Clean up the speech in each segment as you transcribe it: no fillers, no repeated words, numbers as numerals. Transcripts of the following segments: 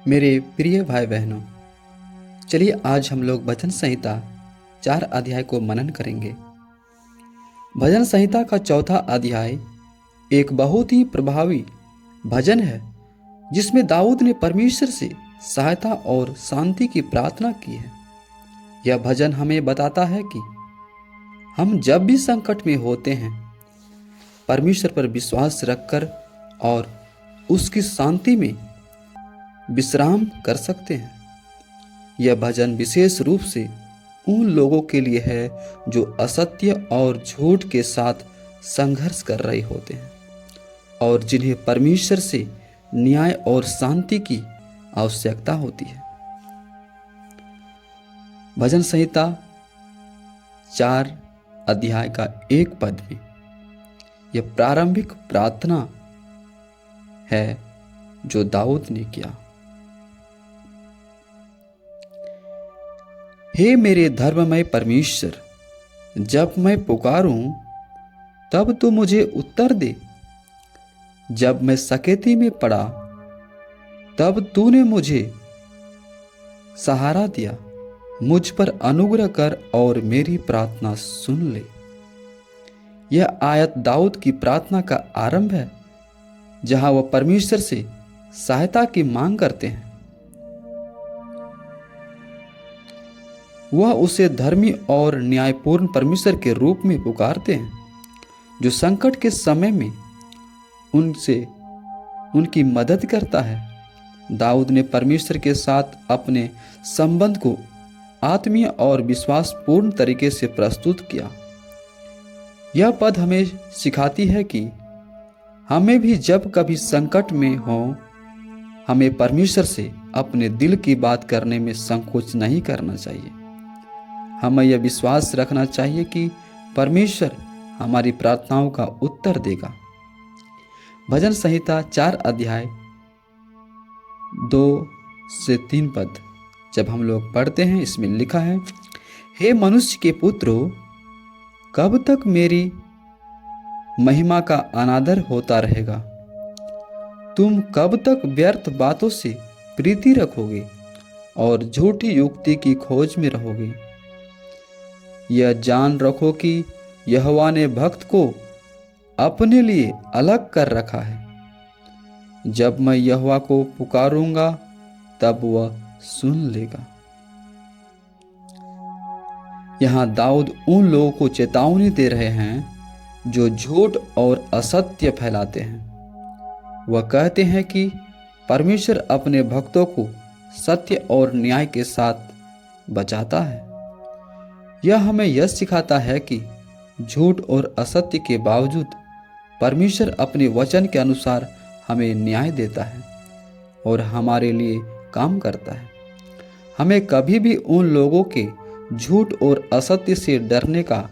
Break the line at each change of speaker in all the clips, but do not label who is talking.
मेरे प्रिय भाई बहनों, चलिए आज हम लोग भजन संहिता 4 अध्याय को मनन करेंगे। भजन संहिता का चौथा अध्याय एक बहुत ही प्रभावी भजन है जिसमें दाऊद ने परमेश्वर से सहायता और शांति की प्रार्थना की है। यह भजन हमें बताता है कि हम जब भी संकट में होते हैं, परमेश्वर पर विश्वास रखकर और उसकी शांति में विश्राम कर सकते हैं। यह भजन विशेष रूप से उन लोगों के लिए है जो असत्य और झूठ के साथ संघर्ष कर रहे होते हैं और जिन्हें परमेश्वर से न्याय और शांति की आवश्यकता होती है। भजन संहिता 4 अध्याय का 1 पद में यह प्रारंभिक प्रार्थना है जो दाऊद ने किया। हे मेरे धर्ममय परमेश्वर, जब मैं पुकारूं तब तू मुझे उत्तर दे। जब मैं सकेती में पड़ा तब तूने मुझे सहारा दिया। मुझ पर अनुग्रह कर और मेरी प्रार्थना सुन ले। यह आयत दाऊद की प्रार्थना का आरंभ है, जहां वह परमेश्वर से सहायता की मांग करते हैं। वह उसे धर्मी और न्यायपूर्ण परमेश्वर के रूप में पुकारते हैं, जो संकट के समय में उनकी मदद करता है। दाऊद ने परमेश्वर के साथ अपने संबंध को आत्मीय और विश्वासपूर्ण तरीके से प्रस्तुत किया। यह पद हमें सिखाती है कि हमें भी जब कभी संकट में हो, हमें परमेश्वर से अपने दिल की बात करने में संकोच नहीं करना चाहिए। हमें यह विश्वास रखना चाहिए कि परमेश्वर हमारी प्रार्थनाओं का उत्तर देगा। भजन संहिता 4 अध्याय 2 से 3 पद जब हम लोग पढ़ते हैं, इसमें लिखा है, हे मनुष्य के पुत्रो, कब तक मेरी महिमा का अनादर होता रहेगा? तुम कब तक व्यर्थ बातों से प्रीति रखोगे और झूठी युक्ति की खोज में रहोगे? यह जान रखो कि यहोवा ने भक्त को अपने लिए अलग कर रखा है। जब मैं यहोवा को पुकारूंगा तब वह सुन लेगा। यहां दाऊद उन लोगों को चेतावनी दे रहे हैं जो झूठ और असत्य फैलाते हैं। वह कहते हैं कि परमेश्वर अपने भक्तों को सत्य और न्याय के साथ बचाता है। यह हमें यह सिखाता है कि झूठ और असत्य के बावजूद परमेश्वर अपने वचन के अनुसार हमें न्याय देता है और हमारे लिए काम करता है। हमें कभी भी उन लोगों के झूठ और असत्य से डरने का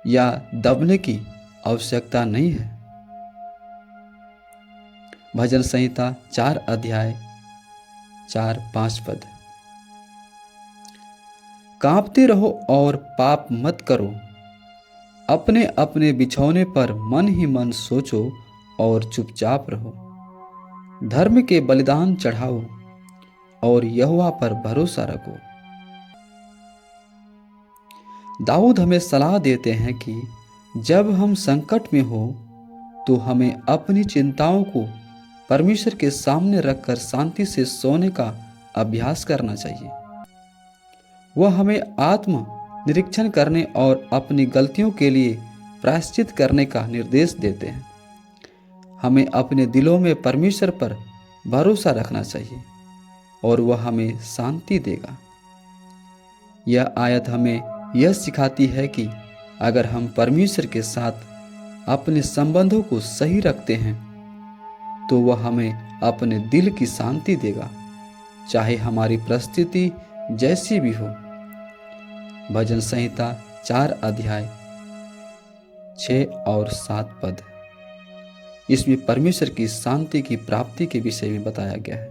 या दबने की आवश्यकता नहीं है। भजन संहिता 4 अध्याय 4-5 पद। कांपते रहो और पाप मत करो। अपने अपने बिछौने पर मन ही मन सोचो और चुपचाप रहो। धर्म के बलिदान चढ़ाओ और यहोवा पर भरोसा रखो। दाऊद हमें सलाह देते हैं कि जब हम संकट में हो तो हमें अपनी चिंताओं को परमेश्वर के सामने रखकर शांति से सोने का अभ्यास करना चाहिए। वह हमें आत्म निरीक्षण करने और अपनी गलतियों के लिए प्रायश्चित करने का निर्देश देते हैं। हमें अपने दिलों में परमेश्वर पर भरोसा रखना चाहिए और वह हमें शांति देगा। यह आयत हमें यह सिखाती है कि अगर हम परमेश्वर के साथ अपने संबंधों को सही रखते हैं तो वह हमें अपने दिल की शांति देगा, चाहे हमारी परिस्थिति जैसी भी हो। भजन संहिता 4 अध्याय 6 और 7 पद। इसमें परमेश्वर की शांति की प्राप्ति के विषय में बताया गया है।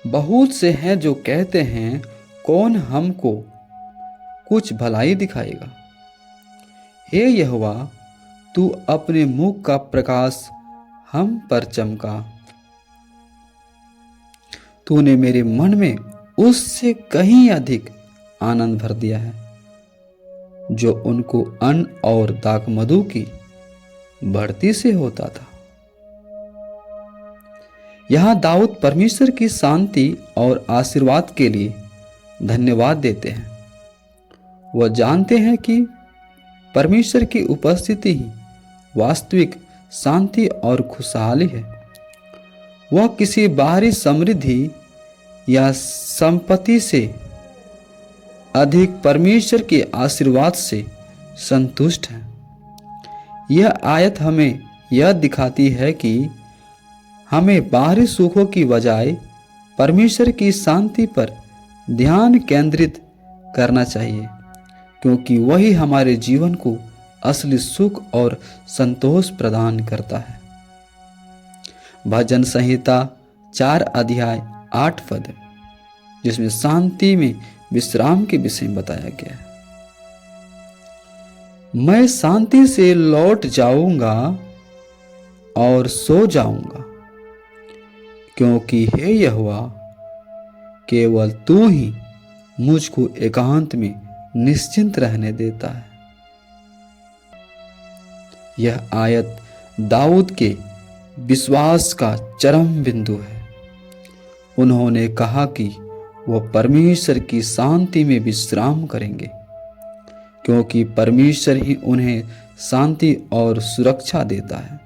बहुत से हैं जो कहते हैं, कौन हमको कुछ भलाई दिखाएगा? हे यहोवा, तू अपने मुख का प्रकाश हम पर चमका तूने मेरे मन में उससे कहीं अधिक आनंद भर दिया है, जो उनको अन्न और दाख मधु की बढ़ती से होता था। यहां दाऊद परमेश्वर की शांति और आशीर्वाद के लिए धन्यवाद देते हैं। वह जानते हैं कि परमेश्वर की उपस्थिति ही वास्तविक शांति और खुशहाली है। वह किसी बाहरी समृद्धि या संपत्ति से अधिक परमेश्वर के आशीर्वाद से संतुष्ट है। यह आयत हमें यह दिखाती है कि हमें बाहरी सुखों की बजाय परमेश्वर की शांति पर ध्यान केंद्रित करना चाहिए, क्योंकि वही हमारे जीवन को असली सुख और संतोष प्रदान करता है। भजन संहिता 4 अध्याय 8 पद, जिसमें शांति में विश्राम के विषय में बताया गया है। मैं शांति से लौट जाऊंगा और सो जाऊंगा, क्योंकि हे यहोवा, केवल तू ही मुझको एकांत में निश्चिंत रहने देता है। यह आयत दाऊद के विश्वास का चरम बिंदु है। उन्होंने कहा कि वह परमेश्वर की शांति में विश्राम करेंगे, क्योंकि परमेश्वर ही उन्हें शांति और सुरक्षा देता है।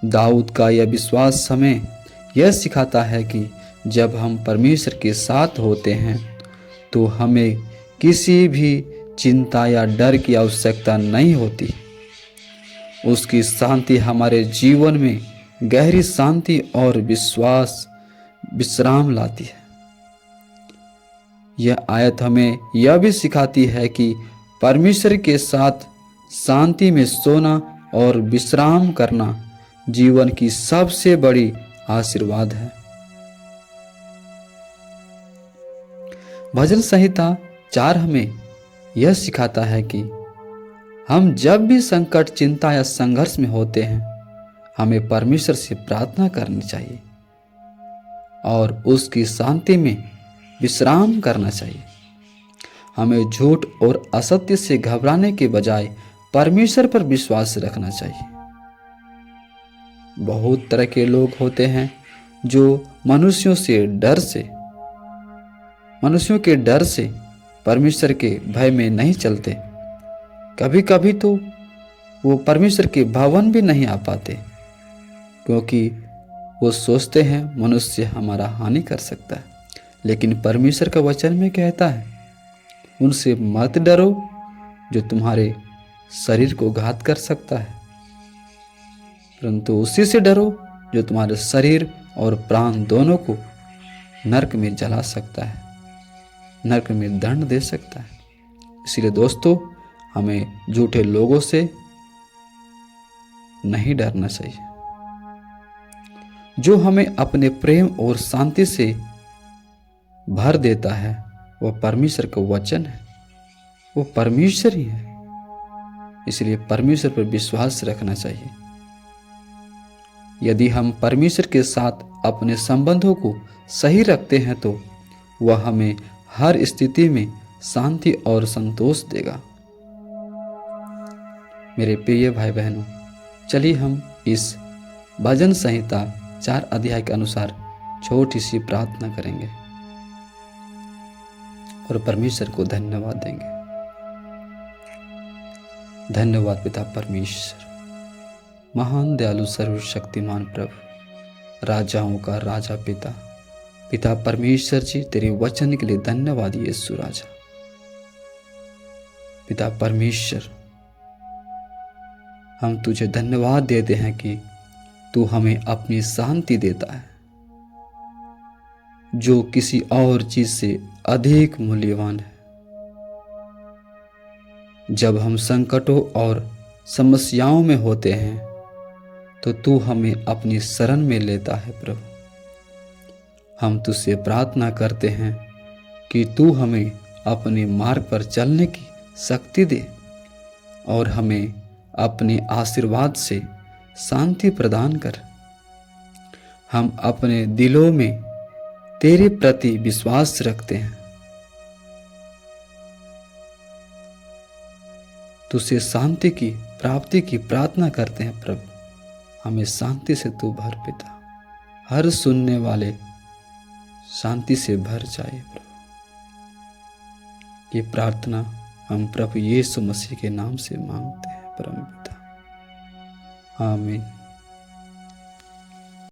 दाऊद का यह विश्वास हमें यह सिखाता है कि जब हम परमेश्वर के साथ होते हैं तो हमें किसी भी चिंता या डर की आवश्यकता नहीं होती। उसकी शांति हमारे जीवन में गहरी शांति और विश्राम लाती है। यह आयत हमें यह भी सिखाती है कि परमेश्वर के साथ शांति में सोना और विश्राम करना जीवन की सबसे बड़ी आशीर्वाद है। भजन संहिता 4 हमें यह सिखाता है कि हम जब भी संकट, चिंता या संघर्ष में होते हैं, हमें परमेश्वर से प्रार्थना करनी चाहिए और उसकी शांति में विश्राम करना चाहिए। हमें झूठ और असत्य से घबराने के बजाय परमेश्वर पर विश्वास रखना चाहिए। बहुत तरह के लोग होते हैं जो मनुष्यों के डर से परमेश्वर के भय में नहीं चलते। कभी कभी तो वो परमेश्वर के भवन भी नहीं आ पाते, क्योंकि वो सोचते हैं मनुष्य हमारा हानि कर सकता है। लेकिन परमेश्वर का वचन में कहता है, उनसे मत डरो जो तुम्हारे शरीर को घात कर सकता है, परंतु उसी से डरो जो तुम्हारे शरीर और प्राण दोनों को नरक में जला सकता है, नरक में दंड दे सकता है। इसलिए दोस्तों, हमें झूठे लोगों से नहीं डरना चाहिए। जो हमें अपने प्रेम और शांति से भर देता है वह परमेश्वर का वचन है, वो परमेश्वर ही है। इसलिए परमेश्वर पर विश्वास रखना चाहिए। यदि हम परमेश्वर के साथ अपने संबंधों को सही रखते हैं तो वह हमें हर स्थिति में शांति और संतोष देगा। मेरे प्रिय भाई बहनों, चलिए हम इस भजन संहिता 4 अध्याय के अनुसार छोटी सी प्रार्थना करेंगे और परमेश्वर को धन्यवाद देंगे। धन्यवाद पिता परमेश्वर, महान दयालु सर्वशक्तिमान प्रभु, राजाओं का राजा पिता परमेश्वर जी, तेरे वचन के लिए धन्यवाद यीशु राजा। पिता परमेश्वर, हम तुझे धन्यवाद देते हैं कि तू हमें अपनी शांति देता है, जो किसी और चीज से अधिक मूल्यवान है। जब हम संकटों और समस्याओं में होते हैं तो तू हमें अपनी शरण में लेता है प्रभु। हम तुझसे प्रार्थना करते हैं कि तू हमें अपने मार्ग पर चलने की शक्ति दे और हमें अपने आशीर्वाद से शांति प्रदान कर। हम अपने दिलों में तेरे प्रति विश्वास रखते हैं। तुझसे शांति की प्राप्ति की प्रार्थना करते हैं प्रभु। हमें शांति से तू भर पिता, हर सुनने वाले शांति से भर जाए प्रभु। ये प्रार्थना हम प्रभु यीशु मसीह के नाम से मांगते हैं परम पिता, आमीन।